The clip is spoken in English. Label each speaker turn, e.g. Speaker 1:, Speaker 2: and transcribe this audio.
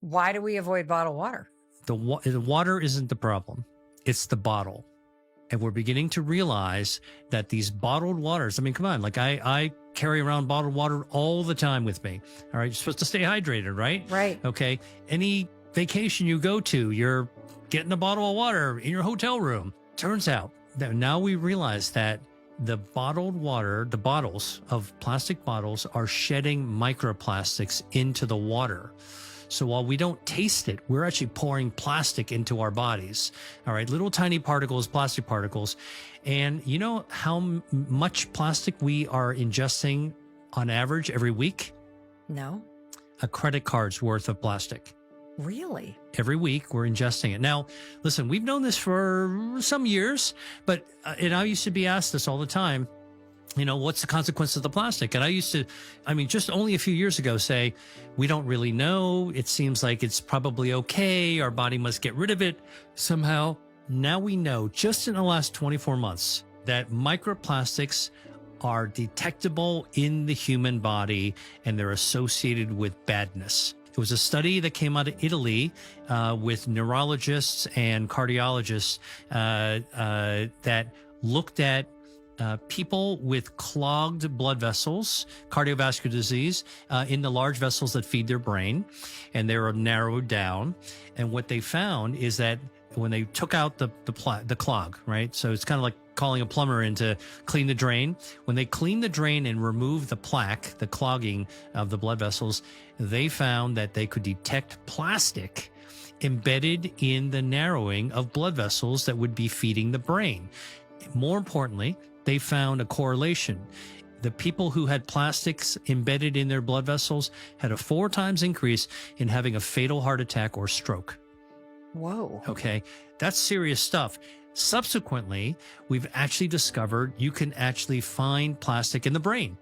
Speaker 1: Why do we avoid bottled water?
Speaker 2: The water isn't the problem. It's the bottle. And we're beginning to realize that these bottled waters, I mean, come on, like I carry around bottled water all the time with me. All right. You're supposed to stay hydrated, right?
Speaker 1: Right.
Speaker 2: Okay. Any vacation you go to, you're getting a bottle of water in your hotel room. Turns out that now we realize that the bottled water, the bottles of plastic bottles are shedding microplastics into the water. So while we don't taste it, we're actually pouring plastic into our bodies. All right, little tiny particles, plastic particles. And you know how much plastic we are ingesting on average every week?
Speaker 1: No.
Speaker 2: A credit card's worth of plastic.
Speaker 1: Really?
Speaker 2: Every week we're ingesting it. Now, listen, we've known this for some years, but and I used to be asked this all the time, you know, what's the consequence of the plastic? And I used to, I mean, just only a few years ago say, we don't really know. It seems like it's probably okay. Our body must get rid of it somehow. Now we know just in the last 24 months that microplastics are detectable in the human body and they're associated with badness. It was a study that came out of Italy with neurologists and cardiologists that looked at people with clogged blood vessels, cardiovascular disease, in the large vessels that feed their brain, and they were narrowed down. And what they found is that when they took out the clog, right? So it's kind of like calling a plumber in to clean the drain. When they cleaned the drain and removed the plaque, the clogging of the blood vessels, they found that they could detect plastic embedded in the narrowing of blood vessels that would be feeding the brain. More importantly, they found a correlation. The people who had plastics embedded in their blood vessels had a 4 times increase in having a fatal heart attack or stroke.
Speaker 1: Whoa.
Speaker 2: Okay, that's serious stuff. Subsequently, we've actually discovered you can actually find plastic in the brain.